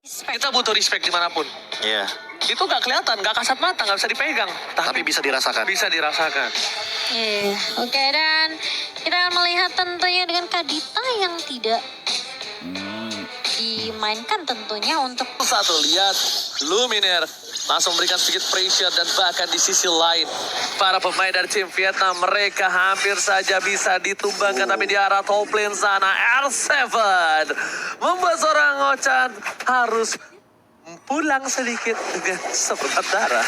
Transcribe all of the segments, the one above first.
Kita butuh respect dimanapun. Iya. Itu gak kelihatan, gak kasat mata, gak bisa dipegang. Tapi bisa dirasakan. Bisa dirasakan. Iya, oke, dan kita akan melihat tentunya dengan Kadita yang tidak dimainkan tentunya untuk Satu, lihat Luminaire langsung memberikan sedikit pressure dan bahkan di sisi lain para pemain dari tim Vietnam mereka hampir saja bisa ditumbangkan tapi di arah top lane sana R7 membuat seorang Ochan harus pulang sedikit dengan seperempat darah.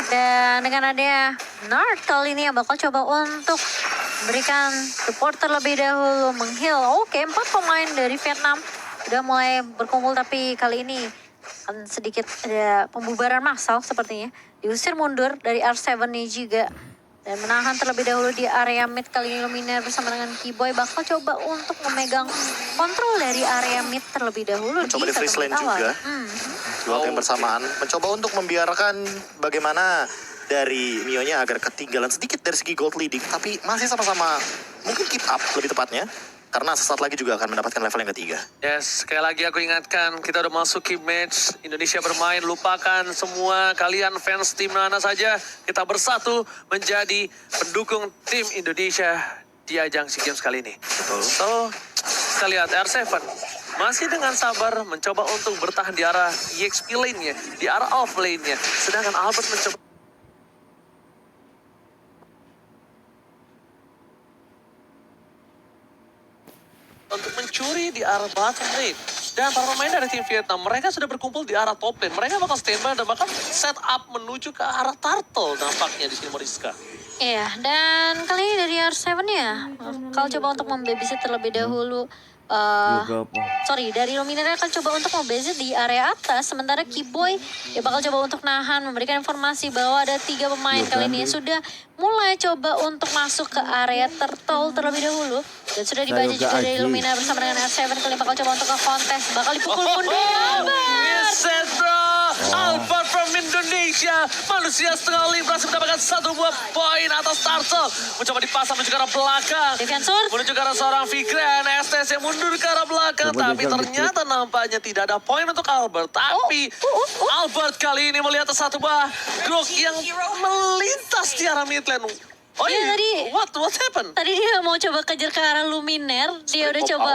dan dengan adanya Nard kali ini yang bakal coba untuk berikan support terlebih dahulu mengheal. Oke, 4 pemain dari Vietnam udah mulai berkumpul tapi kali ini akan sedikit ada pembubaran massal sepertinya. Diusir mundur dari R7 nih juga. Dan menahan terlebih dahulu di area mid kali ini Luminaire bersama dengan Keyboy bakal coba untuk memegang kontrol dari area mid terlebih dahulu. Mencoba di satu freeze lane menit awal. juga. Dua tim bersamaan. Mencoba untuk membiarkan bagaimana dari Mio-nya agar ketinggalan sedikit dari segi gold leading. Tapi masih sama-sama mungkin keep up lebih tepatnya. Karena sesaat lagi juga akan mendapatkan level yang ketiga. Yes, sekali lagi aku ingatkan, kita udah masuki match Indonesia bermain, lupakan semua kalian fans tim mana saja, kita bersatu menjadi pendukung tim Indonesia di ajang SEA Games kali ini. Betul. So, kita lihat R7 masih dengan sabar mencoba untuk bertahan di arah EXP lane-nya, di arah off lane-nya, sedangkan Albert mencoba untuk mencuri di arah bottom lane. Dan para pemain dari tim Vietnam, mereka sudah berkumpul di arah top lane. Mereka bakal standby dan bakal set up menuju ke arah turtle nampaknya di sini Moriska. Iya, dan kali ini dari R7 ya, kalau coba untuk membabysit terlebih dahulu. Dari Luminaire akan coba untuk membabysit di area atas, sementara Keyboy ya bakal coba untuk nahan, memberikan informasi bahwa ada 3 pemain kali ini sudah mulai coba untuk masuk ke area turtle terlebih dahulu. Dan sudah dibaca juga dari Luminaire bersama dengan R7 kali bakal coba untuk ke kontes, bakal dipukul mundur. Yes, bro. Albert from Indonesia, manusia setengah libras mendapatkan 1 buah poin atas turtle. Mencoba dipasang menuju ke arah belakang. Defensor. Menuju ke arah seorang Fikran, STS yang mundur ke arah belakang. Tapi ternyata nampaknya tidak ada poin untuk Albert. Tapi Albert kali ini melihat satu buah Grok yang melintas di arah mid lane. Oh Iya, what happened? Tadi dia mau coba kejar ke arah Luminaire, dia udah coba,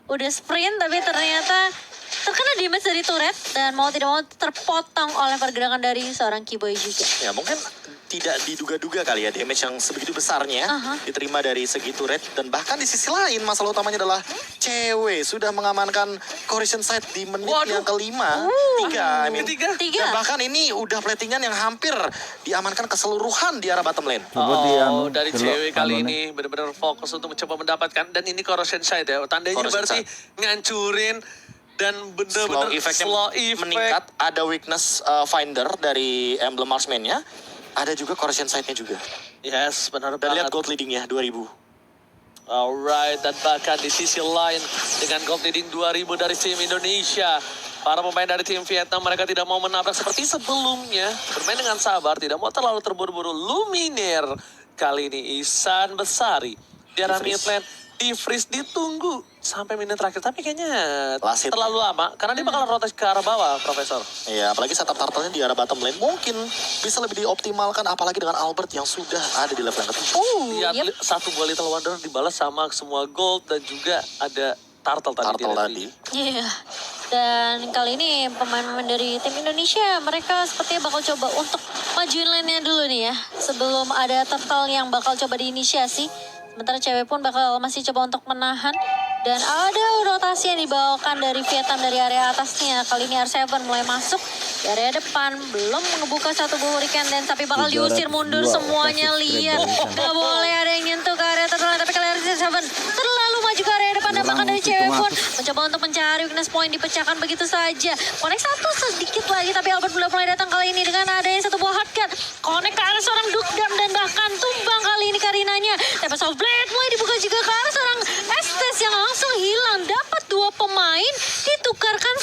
udah sprint tapi ternyata terkena damage dari turret dan mau tidak mau terpotong oleh pergerakan dari seorang Keyboy juga. Ya mungkin tidak diduga-duga kali ya damage yang sebegitu besarnya diterima dari segi turret. Dan bahkan di sisi lain masalah utamanya adalah cewek sudah mengamankan Coruscant side di menit yang kelima. Tiga. Dan bahkan ini udah platingan yang hampir diamankan keseluruhan di arah bottom lane. Dari cewek kali ini benar-benar fokus untuk mencoba mendapatkan. Dan ini Coruscant side ya, tandanya berarti ngancurin. Dan benar-benar slow effect meningkat. Ada weakness finder dari emblem marksman-nya. Ada juga Coruscant side-nya juga. Yes, benar Dan banget. lihat gold leading-nya 2000. Alright, dan bahkan di sisi lain dengan gold leading 2000 dari tim Indonesia. Para pemain dari tim Vietnam mereka tidak mau menabrak seperti sebelumnya. Bermain dengan sabar, tidak mau terlalu terburu-buru. Luminaire kali ini Ihsan Besari. Di arah mid lane. Di freeze ditunggu sampai menit terakhir. Tapi kayaknya terlalu lama. Karena dia bakal rotasi ke arah bawah, Profesor. Iya, apalagi setup turtle-nya di arah bottom lane. Mungkin bisa lebih dioptimalkan. Apalagi dengan Albert yang sudah ada di level yang ketiga. Lihat satu buah Little Wonder dibalas sama semua gold. Dan juga ada turtle tadi. Iya. Dan kali ini pemain-pemain dari tim Indonesia mereka sepertinya bakal coba untuk majuin lane-nya dulu nih ya. Sebelum ada turtle yang bakal coba diinisiasi. Sementara cewek pun bakal masih coba untuk menahan. Dan ada rotasi yang dibawakan dari Vietnam dari area atasnya. Kali ini R7 mulai masuk di area depan. Belum ngebuka satu buah hurricane dan tapi bakal diusir mundur semuanya. Lihat, gak boleh ada yang nyentuh ke area terlalu. Tapi kali R7 terlalu maju ke area depan. Dan bahkan dari cewek pun mencoba untuk mencari weakness point dipecahkan begitu saja. Connect satu sedikit lagi. Tapi Albert belum mulai datang kali ini dengan adanya satu buah hardcut. Connect ke arah seorang Dukdam dan bahkan tumbang kali ini Karinanya. Tapi soft blade mulai dibuka juga ke arah seorang Estes yang langsung hilang. Dapat 2 pemain ditukarkan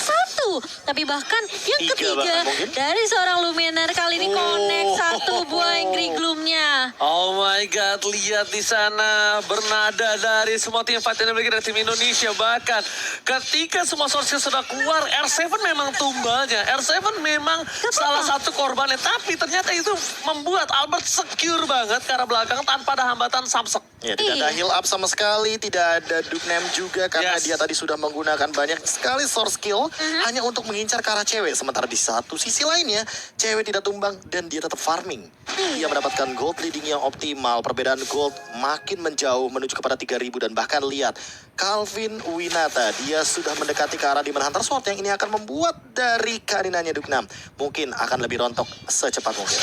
1. Tapi bahkan yang Tiga ketiga bahkan mungkin. dari seorang Luminar kali ini connect satu buah Angry Gloom-nya. Oh my god, lihat di sana bernada dari semua tim fight yang dimiliki dari tim Indonesia. Bahkan ketika semua source sudah keluar, R7 memang tumbalnya. R7 memang salah satu korbannya. Tapi ternyata itu membuat Albert secure banget ke arah belakang tanpa ada hambatan Samsek. Ya, tidak ada heal up sama sekali, tidak ada Duknem juga karena Yes. dia tadi sudah menggunakan banyak sekali source skill hanya untuk mengincar ke arah cewek. Sementara di satu sisi lainnya, cewek tidak tumbang dan dia tetap farming. Dia mendapatkan gold leading yang optimal, perbedaan gold makin menjauh menuju kepada 3000 dan bahkan lihat Calvin Winata, dia sudah mendekati ke arah Demon Hunter Sword yang ini akan membuat dari kehadirannya Duknem mungkin akan lebih rontok secepat mungkin.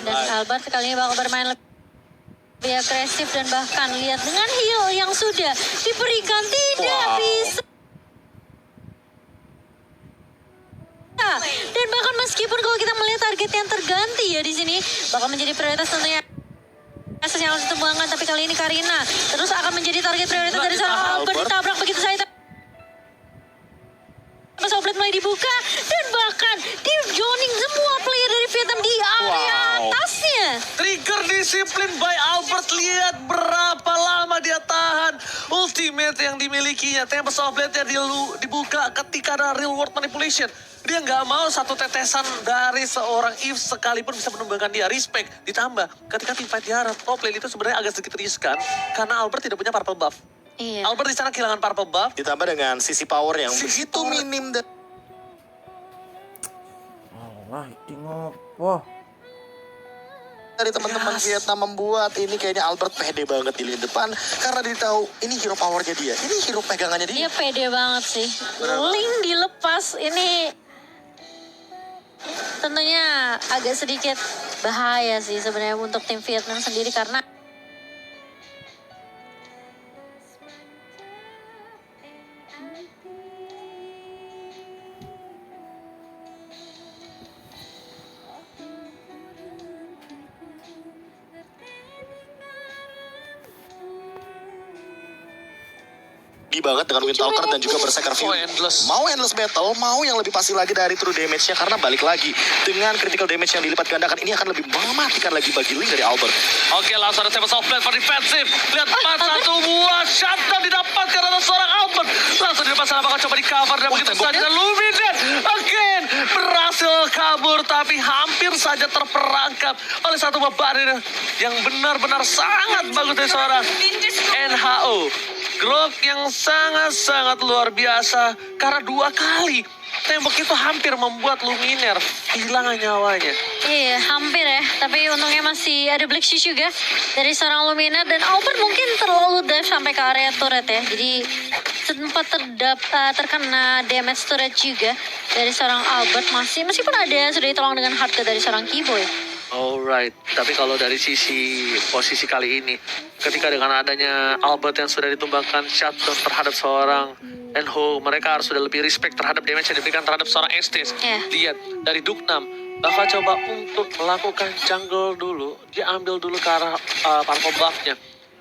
Dan Albert kali ini bakal bermain lebih agresif dan bahkan lihat dengan heal yang sudah diberikan tidak bisa. Dan bahkan meskipun kalau kita melihat target yang terganti ya di sini bakal menjadi prioritas tentunya. Yang harus ditumbangkan, tapi kali ini Karina terus akan menjadi target prioritas dari seorang Albert. Ditabrak begitu saja. Soblet mulai dibuka dan bahkan di joining semua player dari Vietnam di area atasnya. Trigger disiplin by Albert, lihat berapa lama dia tahan ultimate yang dimilikinya. Tempest of Blade-nya dibuka ketika ada real world manipulation. Dia nggak mau satu tetesan dari seorang Eve sekalipun bisa menumbangkan dia. Respect. Ditambah ketika tim fight diharap, top lane itu sebenarnya agak sedikit riskan karena Albert tidak punya purple buff. Iya. Albert di sana kehilangan purple buff. Ditambah dengan sisi power yang Sisi begitu power. minim dan Allah, ini ngopo? dari teman-teman Vietnam membuat ini kayaknya Albert pede banget di lini depan karena dia tahu ini hero powernya dia, ini hero pegangannya dia. Dia pede banget sih. Link dilepas ini tentunya agak sedikit bahaya sih sebenarnya untuk tim Vietnam sendiri karena Banget dengan Windtalker dan juga Berserker View. Mau endless battle, mau yang lebih pasti lagi dari true damage-nya karena balik lagi dengan critical damage yang dilipat gandakan ini akan lebih mematikan lagi bagi Link dari Albert. Oke, langsung ada Tempest of Blade for defensive. Lihat 4-1 buah shutdown didapatkan oleh seorang Albert. Langsung di depan sana bakal coba di cover dan begitu saja Luminar again berhasil kabur tapi hampir saja terperangkap oleh satu buah barir yang benar-benar sangat bagus dari seorang NHO. Grok yang sangat-sangat luar biasa karena 2 kali tembok itu hampir membuat Luminar kehilangan nyawanya. iya hampir ya, tapi untungnya masih ada Black Shoes juga dari seorang Luminar dan Albert mungkin terlalu dive sampai ke area turret ya, jadi sempat terkena damage turret juga dari seorang Albert meskipun ada sudah ditolong dengan hard dari seorang Keyboy. Alright, tapi kalau dari sisi posisi kali ini, ketika dengan adanya Albert yang sudah ditumbangkan shutdown terhadap seorang Enho, mereka harus sudah lebih respect terhadap damage yang diberikan terhadap seorang Estes. Lihat, dari Duknam, bakal coba untuk melakukan jungle dulu, dia ambil dulu ke arah purple buff-nya.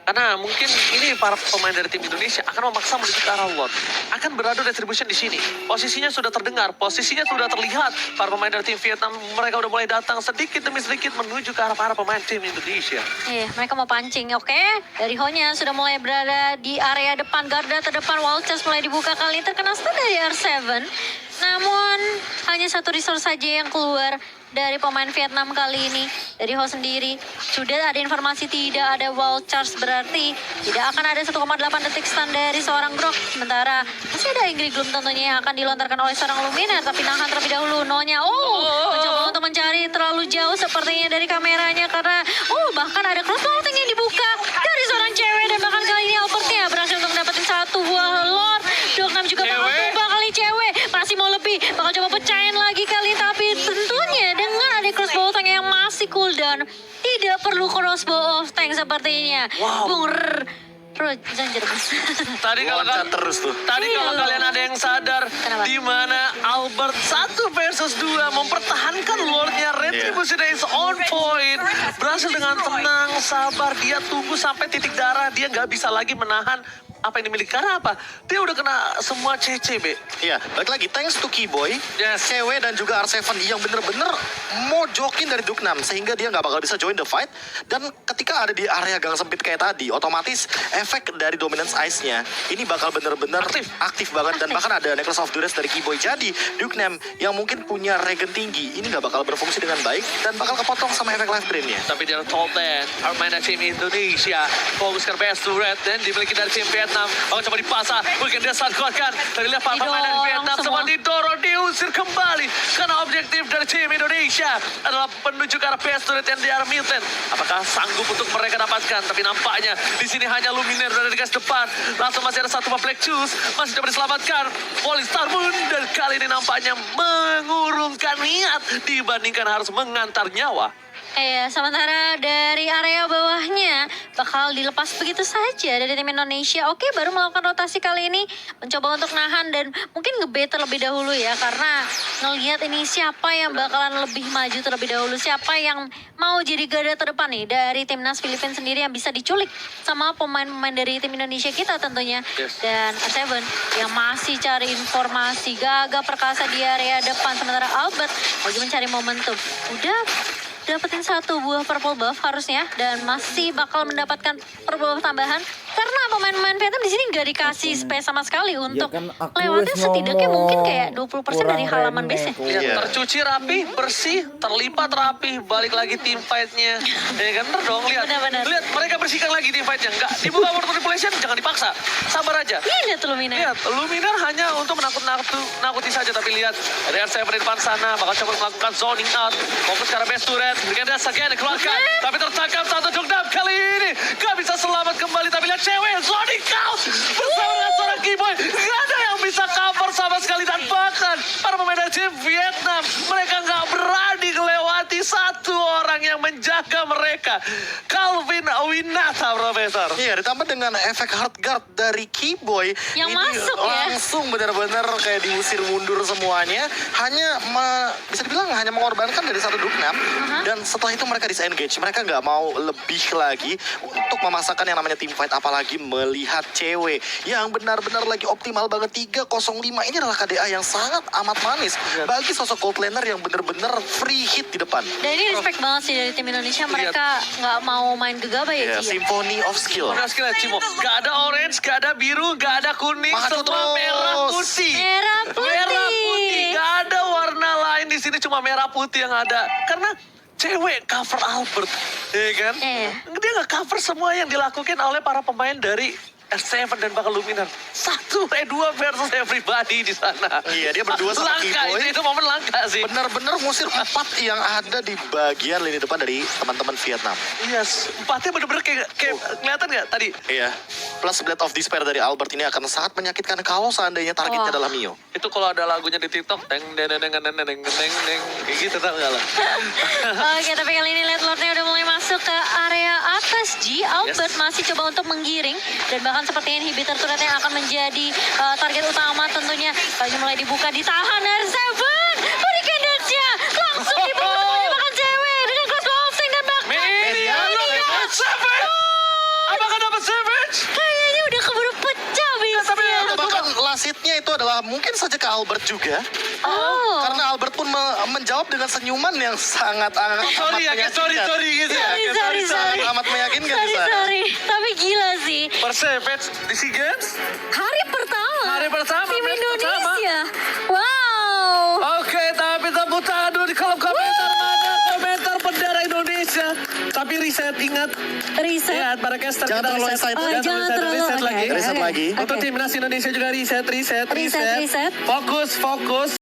Karena mungkin ini para pemain dari tim Indonesia akan memaksa menuju ke arah World. Akan beradu retribution di sini. Posisinya sudah terdengar, posisinya sudah terlihat. Para pemain dari tim Vietnam, mereka udah mulai datang sedikit demi sedikit menuju ke arah para pemain tim Indonesia. Iya, mereka mau pancing, oke. Dari Honya sudah mulai berada di area depan, garda terdepan, wall chest mulai dibuka kali ini terkena stun dari R7. Namun, hanya satu resource saja yang keluar dari pemain Vietnam kali ini. Dari Ho sendiri, sudah ada informasi tidak ada wall charge, berarti tidak akan ada 1,8 detik stun dari seorang Grok. Sementara masih ada Angry Gloom tentunya yang akan dilontarkan oleh seorang Luminar, tapi nahan terlebih dahulu. Nonya, mencoba untuk mencari terlalu jauh sepertinya dari kameranya karena, bahkan ada crossbow yang dibuka dari seorang cewek dan bahkan kali ini Albertnya berhasil untuk mendapatkan satu buah lord. Duknam juga bakal tumbang kali cewek, masih mau lebih, bakal coba pecahin lagi kali, tapi tentunya dengan ada crossbow tank yang masih cooldown, tidak perlu crossbow of tank sepertinya. Bung Zanjer mas. Tadi kalau terus tuh. kalau kalian ada yang sadar Kenapa? di mana Albert 1 versus 2 mempertahankan Lordnya, Retribution is on point, berhasil dengan tenang, sabar, dia tunggu sampai titik darah, dia nggak bisa lagi menahan apa yang dimiliki. Karena apa? Dia udah kena semua CC, Be. Iya, balik lagi, thanks to Keyboy, Yes. cewek dan juga R7 yang bener-bener mojokin dari Duknam, sehingga dia nggak bakal bisa join the fight. Dan ketika ada di area gang sempit kayak tadi, otomatis efek dari dominance ice-nya, ini bakal bener-bener aktif banget. Dan bahkan ada Necklace of Duress dari Keyboy. Jadi, Duknam yang mungkin punya regen tinggi, ini nggak bakal berfungsi dengan baik, dan bakal kepotong sama efek life drain-nya. Tapi dia top lane, permainan tim Indonesia. Fokus ke best to red, dan dimiliki dari tim Vietnam. Bakal coba dipasang, mungkin dia saat kuatkan. Dari lepas permainan Didorong Vietnam, semua semua. didorong, diusir kembali. Karena objektif dari tim Indonesia adalah menuju ke arah best to red yang di arah mid lane. Apakah sanggup untuk mereka dapatkan? Tapi nampaknya di sini hanya Luminaire berada di garis depan. Langsung masih ada satu Black Juice, masih dapat diselamatkan. Polystar Moon, dan kali ini nampaknya mengurungkan niat dibandingkan harus mengantar nyawa. Iya, sementara dari area bawahnya bakal dilepas begitu saja dari tim Indonesia. Oke, baru melakukan rotasi kali ini, mencoba untuk nahan dan mungkin nge-bait terlebih dahulu ya, karena ngelihat ini siapa yang bakalan lebih maju terlebih dahulu, siapa yang mau jadi garda terdepan nih dari timnas Filipina sendiri yang bisa diculik sama pemain-pemain dari tim Indonesia kita tentunya. Yes. Dan R7 yang masih cari informasi, gagah perkasa di area depan, sementara Albert lagi mencari momentum. Udah dapetin satu buah purple buff harusnya, dan masih bakal mendapatkan purple buff tambahan karena pemain-pemain Vietnam di sini nggak dikasih space sama sekali untuk kan aku lewatin wes setidaknya ngomong, mungkin kayak 20% dari kurang halaman remeh base-nya. ku. Lihat, Iya. tercuci rapi, bersih, terlipat rapi, balik lagi team fight-nya. Ya kan, ntar dong, lihat. Benar-benar. Lihat, mereka bersihkan lagi team fight-nya. Enggak, dibuka world manipulation, jangan dipaksa. Sabar aja. Iya, lihat tuh Lumina. Lihat, Luminar hanya untuk menakuti saja. Tapi lihat, dari R7 di depan sana, bakal coba melakukan zoning out. Fokus ke arah best turret, berikan dia again, dikeluarkan. Tapi tertangkap satu Duknam kali ini. Gak bisa selamat kembali, tapi lihat cewek, zoning out. Bersama dengan seorang Keyboy, gak ada yang bisa cover sama sekali. Dan bahkan, para pemain dari tim Vietnam, mereka gak berani melewati satu orang yang menjaga mereka. Calvin Winata, Profesor. Iya, ditambah dengan efek hard guard dari Keyboy. Yang ini masuk ya. langsung benar-benar kayak diusir mundur semuanya. Hanya bisa dibilang hanya mengorbankan dari satu Duknam. Dan setelah itu mereka disengage. Mereka nggak mau lebih lagi untuk memasakkan yang namanya team fight. Apalagi melihat cewek yang benar-benar lagi optimal banget. 305 ini adalah KDA yang sangat amat manis bagi sosok gold laner yang benar-benar free hit di depan. Dan ini respect banget sih dari tim Indonesia, mereka nggak mau main gegabah ya, Ya, Ci. Symphony of Skill. Udah skill Cimo. Gak ada orange, gak ada biru, gak ada kuning, Maju semua terus. merah putih. Merah putih. Merah putih. Gak ada warna lain di sini, cuma merah putih yang ada. Karena cewek cover Albert, ya kan? Dia nggak cover semua yang dilakukan oleh para pemain dari R7 dan bakal Luminar. 1-2 versus everybody di sana. Iya, dia berdua sama Langka, Keyboy. itu momen langka sih. Benar-benar ngusir 4 yang ada di bagian lini depan dari teman-teman Vietnam. Yes, empatnya bener-bener kayak kelihatan nggak tadi? Iya. Plus Blade of Despair dari Albert ini akan sangat menyakitkan kalau seandainya targetnya Wah. adalah Mio. Itu kalau ada lagunya di TikTok, deng deng deng deng deng deng deng deng, kayak gitu tau nggak lah? Oke, tapi kali ini Late Lord-nya udah mulai masuk ke area atas, Ji. Albert masih coba untuk menggiring, dan bahkan seperti inhibitor turret yang akan menjadi target utama tentunya. Kali ini mulai dibuka, ditahan R7. Berikan dance-nya, langsung dibuka semuanya, bahkan cewek dengan cross of tank dan bahkan Mediano dapat Savage! Apakah dapat Savage? kayaknya udah keburu pecah Tapi bisnya. bahkan lasitnya itu adalah mungkin saja ke Albert juga. Oh, Karena Albert pun menjawab dengan senyuman yang sangat amat Sorry ya, kayak sorry gitu ya. sorry. Amat meyakinkan di sana. sorry. Tapi gila sih. Per Savage di SEA Games? Hari pertama. Hari pertama, Tim match Indonesia. Wow. Oke, tapi tepuk tangan dulu di kolom komentar. Mana komentar bendera Indonesia? Tapi reset, ingat. Reset. Lihat, para caster Jangan kita terlalu reset. excited. Jangan terlalu reset oke, lagi. oke, Reset oke. lagi. Untuk Oke. timnas Indonesia juga reset. Reset. Fokus.